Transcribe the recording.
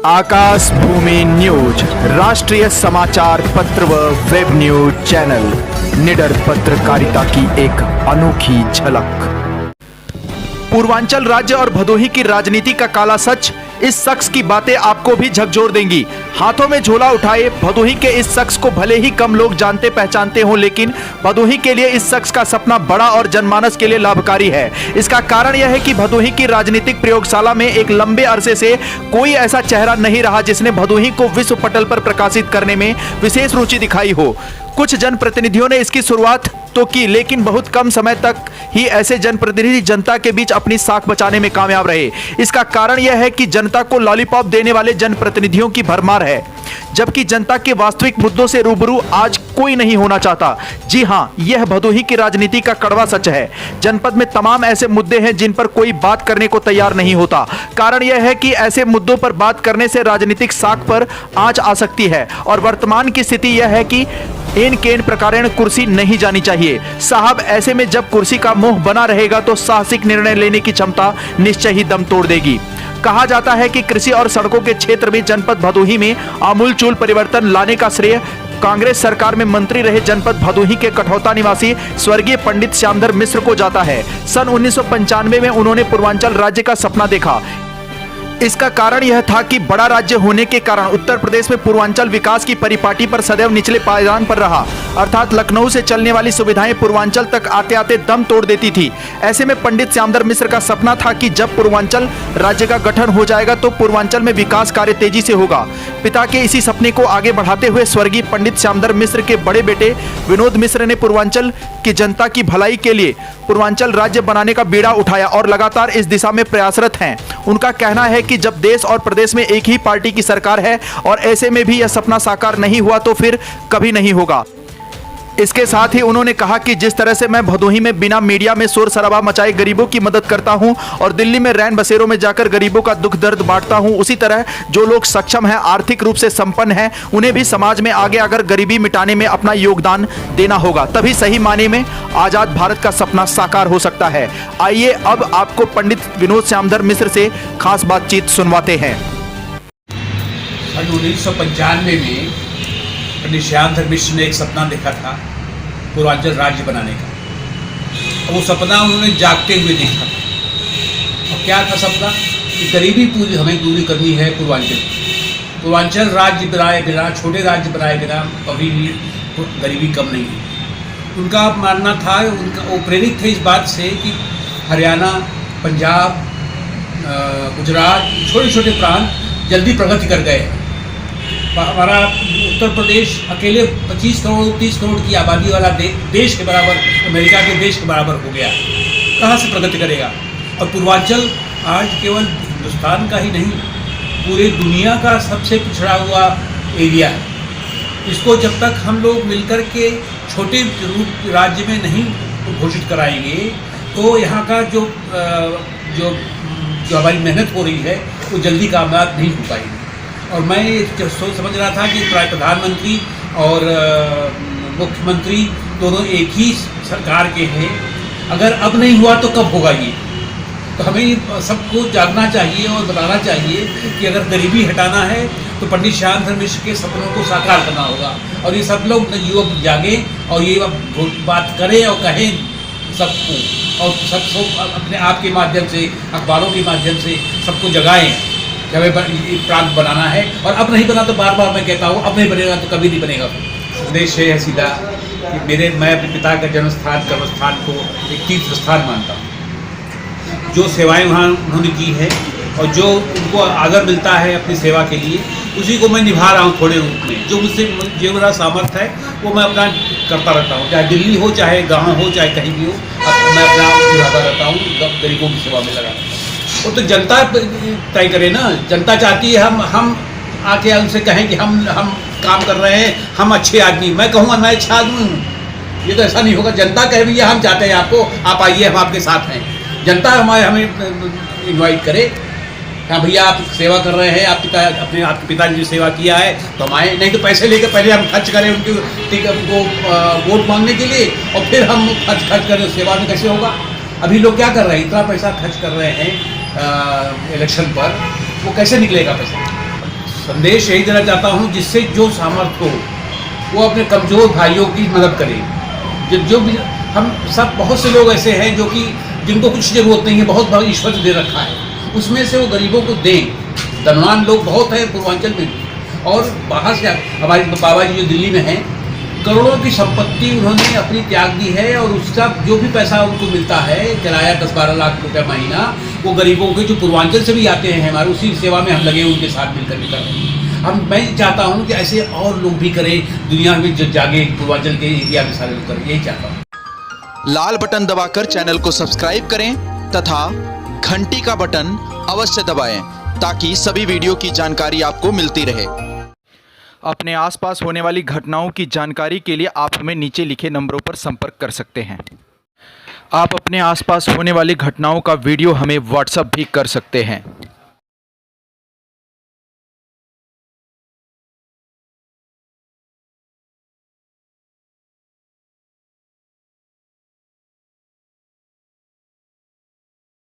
आकाश भूमि news राष्ट्रीय समाचार पत्र व वेब न्यूज चैनल निडर पत्रकारिता की एक अनोखी झलक। पूर्वांचल राज्य और भदोही की राजनीति का काला सच, इस शख्स की बातें आपको भी झकझोर देंगी। हाथों में झोला उठाए भदोही के इस शख्स को भले ही कम लोग जानते पहचानते हों, लेकिन भदोही के लिए इस शख्स का सपना बड़ा और जनमानस के लिए लाभकारी है। इसका कारण यह है कि भदोही की राजनीतिक प्रयोगशाला में एक लंबे अरसे से कोई ऐसा चेहरा नहीं रहा जिसने भदोही को विश्व पटल पर प्रकाशित करने में विशेष रुचि दिखाई हो। कुछ जनप्रतिनिधियों ने इसकी शुरुआत तो की, लेकिन बहुत कम समय तक ही ऐसे जनप्रतिनिधि जनता के बीच अपनी साख बचाने में कामयाब रहे। इसका कारण यह है कि जनता को लॉलीपॉप देने वाले जनप्रतिनिधियों की भरमार है, जबकि जनता के वास्तविक मुद्दों से रूबरू आज कोई नहीं होना चाहता। जी हां, यह भदोही की राजनीति का कड़वा सच है। जनपद में तमाम ऐसे मुद्दे हैं जिन पर कोई बात करने को तैयार नहीं होता। कारण यह है कि ऐसे मुद्दों पर बात करने से राजनीतिक साख पर आंच आ सकती है और वर्तमान की स्थिति यह है कि इन केन प्रकारेण कुर्सी नहीं जानी चाहिए। साहब, ऐसे में जब कुर्सी का मोह बना रहेगा तो साहसिक निर्णय लेने की क्षमता निश्चय ही दम तोड़ देगी। कहा जाता है कि कृषि और सड़कों के क्षेत्र में जनपद भदोही में आमूलचूल परिवर्तन लाने का श्रेय कांग्रेस सरकार में मंत्री रहे जनपद भदोही के कठौता निवासी स्वर्गीय पंडित श्यामधर मिश्र को जाता है। सन 1995 में उन्होंने पूर्वांचल राज्य का सपना देखा। इसका कारण यह था कि बड़ा राज्य होने के कारण उत्तर प्रदेश में पूर्वांचल विकास की परिपाटी पर सदैव निचले पायदान पर रहा, अर्थात लखनऊ से चलने वाली सुविधाएं पूर्वांचल तक आते आते दम तोड़ देती थी। ऐसे में पंडित श्यामधर मिश्र का सपना था कि जब पूर्वांचल राज्य का गठन हो जाएगा तो पूर्वांचल में विकास कार्य तेजी से होगा। पिता के इसी सपने को आगे बढ़ाते हुए स्वर्गीय पंडित श्यामधर मिश्र के बड़े बेटे विनोद मिश्र ने पूर्वांचल की जनता की भलाई के लिए पूर्वांचल राज्य बनाने का बीड़ा उठाया और लगातार इस दिशा में प्रयासरत हैं। उनका कहना है कि जब देश और प्रदेश में एक ही पार्टी की सरकार है और ऐसे में भी यह सपना साकार नहीं हुआ तो फिर कभी नहीं होगा। इसके साथ ही उन्होंने कहा कि जिस तरह से मैं भदोही में बिना मीडिया में शोर शराबा मचाए गरीबों की मदद करता हूं और दिल्ली में रैन बसेरों में जाकर गरीबों का दुख दर्द बांटता हूं, उसी तरह जो लोग सक्षम हैं, आर्थिक रूप से संपन्न हैं, उन्हें भी समाज में आगे आकर गरीबी मिटाने में अपना योगदान देना होगा। तभी सही माने में आजाद भारत का सपना साकार हो सकता है। आइए अब आपको पंडित विनोद श्यामधर मिश्र से खास बातचीत सुनवाते हैं। सन 1995 में पंडित श्यामधर मिश्र ने एक सपना देखा था पूर्वांचल राज्य बनाने का। वो सपना उन्होंने जागते हुए देखा था। और क्या था सपना? कि गरीबी पूरी हमें दूरी करनी है पूर्वांचल राज्य बनाए बिना, छोटे राज्य बनाए बिना कभी भी गरीबी कम नहीं है। उनका मानना था, वो प्रेरित थे इस बात से कि हरियाणा, पंजाब, गुजरात, छोटे छोटे प्रांत जल्दी प्रगति कर गए। हमारा उत्तर प्रदेश अकेले 25 करोड़ 30 करोड़ की आबादी वाला देश के बराबर, अमेरिका के देश के बराबर हो गया। कहाँ से प्रगति करेगा? और पूर्वांचल आज केवल हिंदुस्तान का ही नहीं, पूरे दुनिया का सबसे पिछड़ा हुआ एरिया है। इसको जब तक हम लोग मिलकर के छोटे रूप राज्य में नहीं घोषित कराएंगे तो यहाँ का जो हमारी मेहनत हो रही है वो जल्दी कामयाब नहीं हो पाएगी। और मैं ये सोच समझ रहा था कि प्रधानमंत्री और मुख्यमंत्री दोनों एक ही सरकार के हैं। अगर अब नहीं हुआ तो कब होगा ये? तो हमें सबको जागना चाहिए और बताना चाहिए कि अगर गरीबी हटाना है तो पंडित श्यामधर मिश्र के सपनों को साकार करना होगा। और ये सब लोग युवक जागें और ये बात करें और कहें सबको, और सबको अपने आप के माध्यम से, अखबारों के माध्यम से सबको जगाएं कि हमें प्रांत बनाना है। और अब नहीं बना तो बार बार मैं कहता हूँ, अब नहीं बनेगा तो कभी नहीं बनेगा। संदेश है सीधा कि मैं अपने पिता का जन्मस्थान कर्मस्थान को एक तीर्थ स्थान मानता हूँ। जो सेवाएं वहाँ उन्होंने की है और जो उनको आदर मिलता है अपनी सेवा के लिए, उसी को मैं निभा रहा हूँ थोड़े रूप में। जो मुझसे जो मेरा सामर्थ्य है वो मैं अपना करता रहता हूँ, चाहे दिल्ली हो, चाहे गाँव हो, चाहे कहीं भी हो, मैं अपना निभाता रहता हूँ, गरीबों की सेवा में लगा। वो तो जनता तय करे ना। जनता चाहती है हम आके उनसे कहें कि हम काम कर रहे हैं, हम अच्छे आदमी। मैं कहूँगा मैं अच्छा आदमी हूँ, ये तो ऐसा नहीं होगा। जनता कहे भैया हम चाहते हैं आपको, आप आइए, हम आपके साथ हैं। जनता हमें इनवाइट करे, हाँ भैया आप सेवा कर रहे हैं, आपके पिता ने जो सेवा किया है तो हम आए। नहीं तो पैसे लेकर पहले हम खर्च करें उनको वोट मांगने के लिए और फिर हम खर्च करें, सेवा में कैसे होगा? अभी लोग क्या कर रहे हैं, इतना पैसा खर्च कर रहे हैं इलेक्शन पर, वो कैसे निकलेगा पैसा? संदेश यही देना चाहता हूँ, जिससे जो सामर्थ्य हो वो अपने कमज़ोर भाइयों की मदद करें। जो भी हम सब बहुत से लोग ऐसे हैं जो कि जिनको कुछ ज़रूरत नहीं है, बहुत भाग ईश्वर ने दे रखा है, उसमें से वो गरीबों को दें। धनवान लोग बहुत हैं पूर्वांचल में भी, और बाहर से हमारे बाबा जी जो दिल्ली में हैं, करोड़ों की संपत्ति उन्होंने अपनी त्याग दी है, और उसका जो भी पैसा उनको मिलता है, किराया 10-12 लाख रुपया महीना, वो गरीबों के जो पूर्वांचल से भी आते हैं हमारे, उसी सेवा में हम लगे उनके साथ मिलकर भी कर रहे हैं। मैं चाहता हूँ कि ऐसे और लोग भी करें, दुनिया में जो जागे, पूर्वांचल के एरिया में सारे लोग करें, यही चाहता हूँ। लाल बटन दबाकर चैनल को सब्सक्राइब करें तथा घंटी का बटन अवश्य दबाएं ताकि सभी वीडियो की जानकारी आपको मिलती रहे। अपने आसपास होने वाली घटनाओं की जानकारी के लिए आप हमें नीचे लिखे नंबरों पर संपर्क कर सकते हैं। आप अपने आसपास होने वाली घटनाओं का वीडियो हमें व्हाट्सएप भी कर सकते हैं।